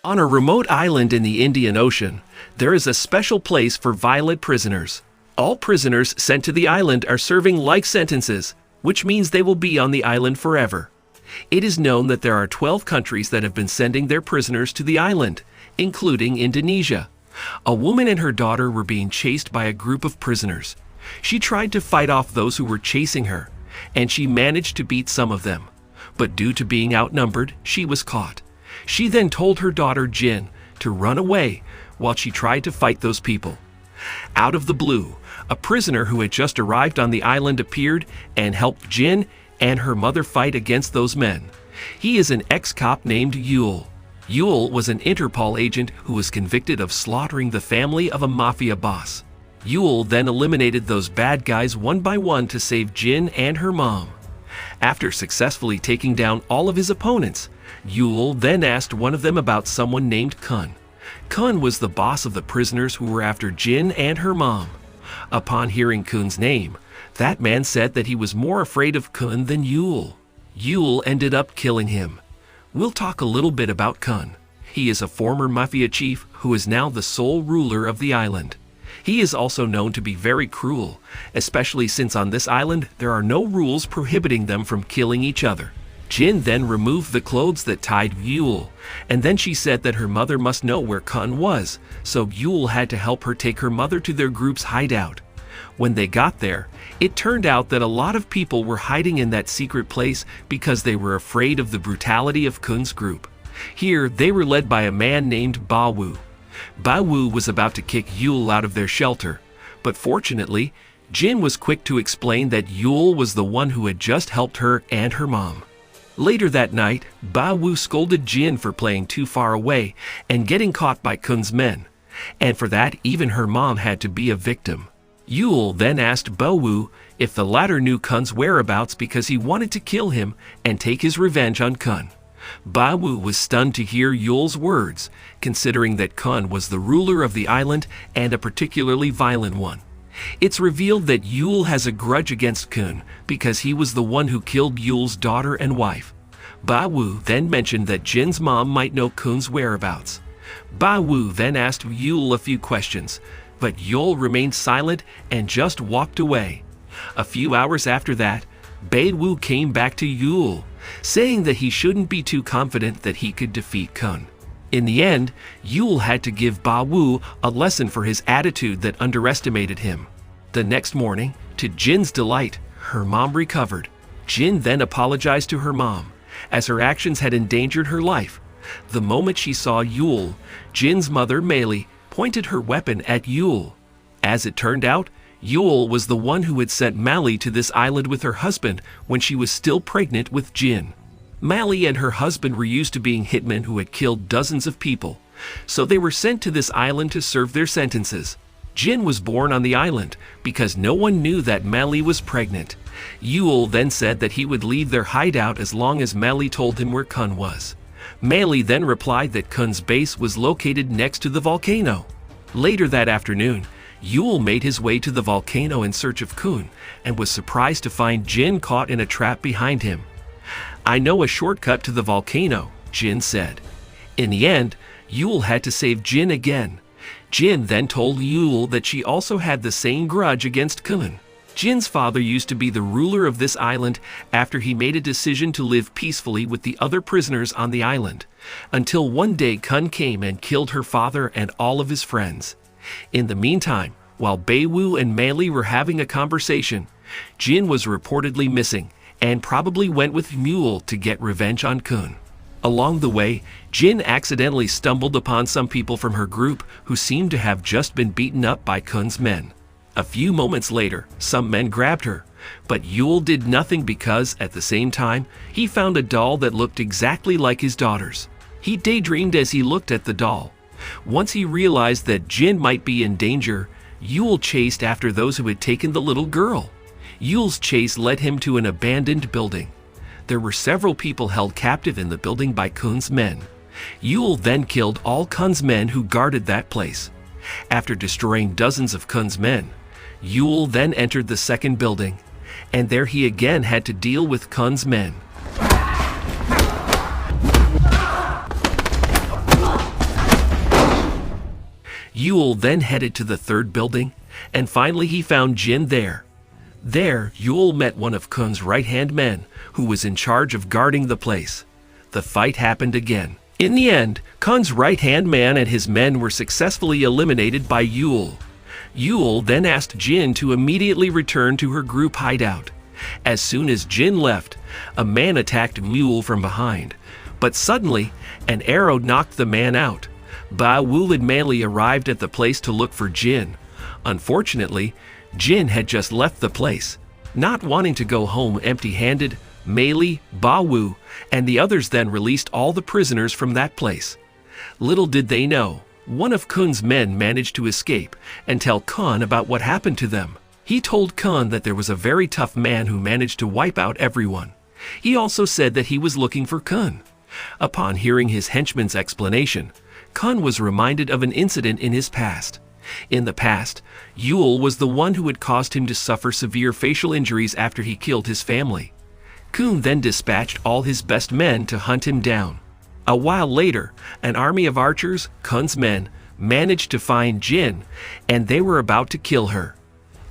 On a remote island in the Indian Ocean, there is a special place for violent prisoners. All prisoners sent to the island are serving life sentences, which means they will be on the island forever. It is known that there are 12 countries that have been sending their prisoners to the island, including Indonesia. A woman and her daughter were being chased by a group of prisoners. She tried to fight off those who were chasing her, and she managed to beat some of them. But due to being outnumbered, she was caught. She then told her daughter Jin to run away while she tried to fight those people. Out of the blue, a prisoner who had just arrived on the island appeared and helped Jin and her mother fight against those men. He is an ex-cop named Yule. Yule was an Interpol agent who was convicted of slaughtering the family of a mafia boss. Yule then eliminated those bad guys one by one to save Jin and her mom. After successfully taking down all of his opponents, Yule then asked one of them about someone named Kun. Kun was the boss of the prisoners who were after Jin and her mom. Upon hearing Kun's name, that man said that he was more afraid of Kun than Yule. Yule ended up killing him. We'll talk a little bit about Kun. He is a former mafia chief who is now the sole ruler of the island. He is also known to be very cruel, especially since on this island there are no rules prohibiting them from killing each other. Jin then removed the clothes that tied Yule, and then she said that her mother must know where Kun was, so Yule had to help her take her mother to their group's hideout. When they got there, it turned out that a lot of people were hiding in that secret place because they were afraid of the brutality of Kun's group. Here, they were led by a man named Bawu. Bawu was about to kick Yule out of their shelter, but fortunately, Jin was quick to explain that Yule was the one who had just helped her and her mom. Later that night, Bawu scolded Jin for playing too far away and getting caught by Kun's men, and for that even her mom had to be a victim. Yule then asked Bawu if the latter knew Kun's whereabouts because he wanted to kill him and take his revenge on Kun. Bawu was stunned to hear Yule's words, considering that Kun was the ruler of the island and a particularly violent one. It's revealed that Yule has a grudge against Kun because he was the one who killed Yule's daughter and wife. Bawu then mentioned that Jin's mom might know Kun's whereabouts. Bawu then asked Yule a few questions, but Yule remained silent and just walked away. A few hours after that, Bawu came back to Yule, saying that he shouldn't be too confident that he could defeat Kun. In the end, Yule had to give Bawu a lesson for his attitude that underestimated him. The next morning, to Jin's delight, her mom recovered. Jin then apologized to her mom, as her actions had endangered her life. The moment she saw Yule, Jin's mother, Meili, pointed her weapon at Yule. As it turned out, Yule was the one who had sent Meili to this island with her husband when she was still pregnant with Jin. Meili and her husband were used to being hitmen who had killed dozens of people, so they were sent to this island to serve their sentences. Jin was born on the island because no one knew that Meili was pregnant. Yule then said that he would leave their hideout as long as Meili told him where Kun was. Meili then replied that Kun's base was located next to the volcano. Later that afternoon, Yule made his way to the volcano in search of Kun and was surprised to find Jin caught in a trap behind him. "I know a shortcut to the volcano," Jin said. In the end, Yule had to save Jin again. Jin then told Yule that she also had the same grudge against Kun. Jin's father used to be the ruler of this island after he made a decision to live peacefully with the other prisoners on the island, until one day Kun came and killed her father and all of his friends. In the meantime, while Bawu and Meili were having a conversation, Jin was reportedly missing and probably went with Yule to get revenge on Kun. Along the way, Jin accidentally stumbled upon some people from her group who seemed to have just been beaten up by Kun's men. A few moments later, some men grabbed her, but Yule did nothing because, at the same time, he found a doll that looked exactly like his daughter's. He daydreamed as he looked at the doll. Once he realized that Jin might be in danger, Yule chased after those who had taken the little girl. Yule's chase led him to an abandoned building. There were several people held captive in the building by Kun's men. Yule then killed all Kun's men who guarded that place. After destroying dozens of Kun's men, Yule then entered the second building, and there he again had to deal with Kun's men. Yule then headed to the third building, and finally he found Jin there. There, Yule met one of Kun's right-hand men, who was in charge of guarding the place. The fight happened again. In the end, Kun's right-hand man and his men were successfully eliminated by Yule. Yule then asked Jin to immediately return to her group hideout. As soon as Jin left, a man attacked Yule from behind, but suddenly, an arrow knocked the man out. Ba Wu and Mei arrived at the place to look for Jin. Unfortunately, Jin had just left the place. Not wanting to go home empty-handed, Mei, Ba Wu, and the others then released all the prisoners from that place. Little did they know, one of Kun's men managed to escape and tell Kun about what happened to them. He told Kun that there was a very tough man who managed to wipe out everyone. He also said that he was looking for Kun. Upon hearing his henchman's explanation, Kun was reminded of an incident in his past. In the past, Yule was the one who had caused him to suffer severe facial injuries after he killed his family. Kun then dispatched all his best men to hunt him down. A while later, an army of archers, Kun's men, managed to find Jin, and they were about to kill her.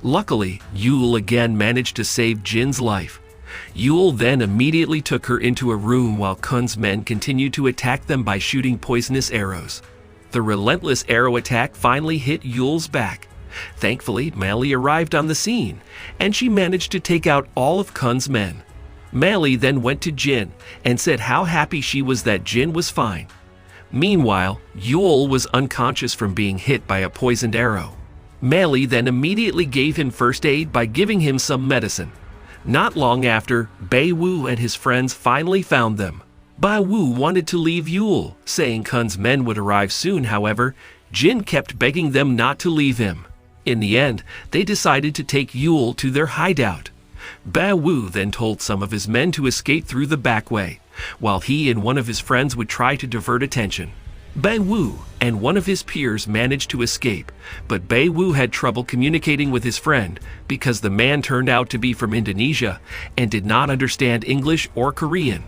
Luckily, Yule again managed to save Jin's life. Yule then immediately took her into a room while Kun's men continued to attack them by shooting poisonous arrows. The relentless arrow attack finally hit Yule's back. Thankfully, Mei arrived on the scene, and she managed to take out all of Kun's men. Mei then went to Jin and said how happy she was that Jin was fine. Meanwhile, Yule was unconscious from being hit by a poisoned arrow. Mei then immediately gave him first aid by giving him some medicine. Not long after, Bai Wu and his friends finally found them. Bai Wu wanted to leave Yule, saying Kun's men would arrive soon. However, Jin kept begging them not to leave him. In the end, they decided to take Yule to their hideout. Bai Wu then told some of his men to escape through the back way, while he and one of his friends would try to divert attention. Bai Wu and one of his peers managed to escape, but Bai Wu had trouble communicating with his friend because the man turned out to be from Indonesia and did not understand English or Korean.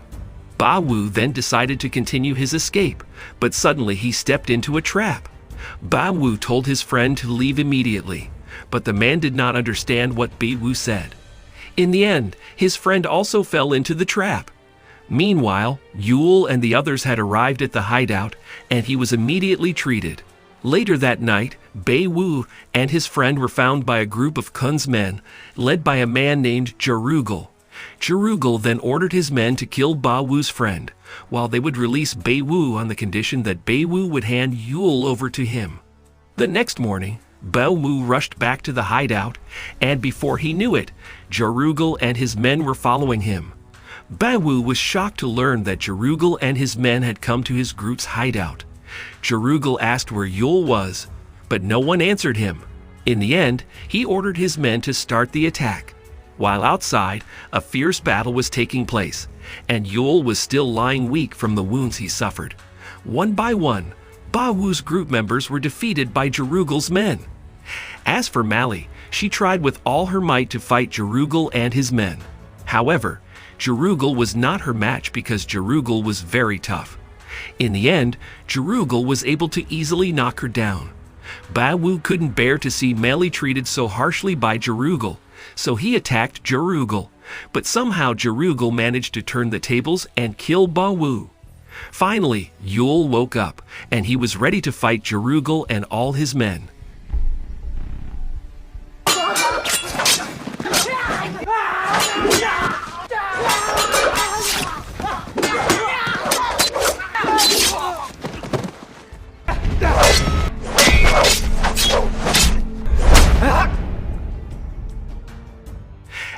Bai Wu then decided to continue his escape, but suddenly he stepped into a trap. Bai Wu told his friend to leave immediately, but the man did not understand what Bai Wu said. In the end, his friend also fell into the trap. Meanwhile, Yule and the others had arrived at the hideout, and he was immediately treated. Later that night, Bai Wu and his friend were found by a group of Kun's men, led by a man named Jarugal. Jarugal then ordered his men to kill Bai Wu's friend, while they would release Bai Wu on the condition that Bai Wu would hand Yule over to him. The next morning, Bai Wu rushed back to the hideout, and before he knew it, Jarugal and his men were following him. Bai Wu was shocked to learn that Jarugal and his men had come to his group's hideout. Jarugal asked where Yule was, but no one answered him. In the end, he ordered his men to start the attack. While outside, a fierce battle was taking place, and Yule was still lying weak from the wounds he suffered. One by one, Bai Wu's group members were defeated by Jarugal's men. As for Mei, she tried with all her might to fight Jarugal and his men. However, Jarugal was not her match because Jarugal was very tough. In the end, Jarugal was able to easily knock her down. Bai Wu couldn't bear to see Mei treated so harshly by Jarugal, so he attacked Jarugal, but somehow Jarugal managed to turn the tables and kill Bai Wu. Finally, Yule woke up, and he was ready to fight Jarugal and all his men.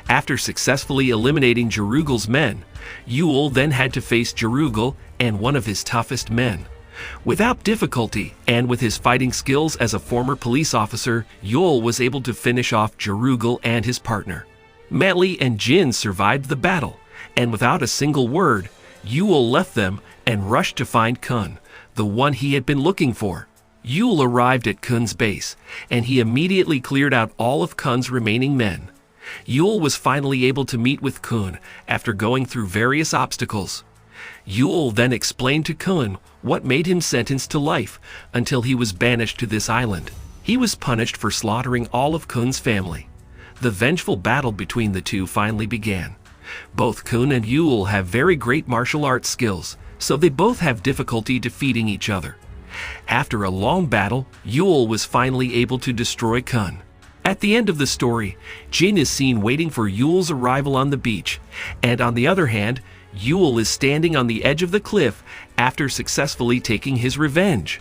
After successfully eliminating Jarugal's men, Yule then had to face Jarugal and one of his toughest men. Without difficulty, and with his fighting skills as a former police officer, Yule was able to finish off Jarugal and his partner. Mei and Jin survived the battle, and without a single word, Yule left them and rushed to find Kun, the one he had been looking for. Yule arrived at Kun's base, and he immediately cleared out all of Kun's remaining men. Yule was finally able to meet with Kun after going through various obstacles. Yule then explained to Kun what made him sentenced to life until he was banished to this island. He was punished for slaughtering all of Kun's family. The vengeful battle between the two finally began. Both Kun and Yule have very great martial arts skills, so they both have difficulty defeating each other. After a long battle, Yule was finally able to destroy Kun. At the end of the story, Jin is seen waiting for Yule's arrival on the beach, and on the other hand, Yule is standing on the edge of the cliff after successfully taking his revenge.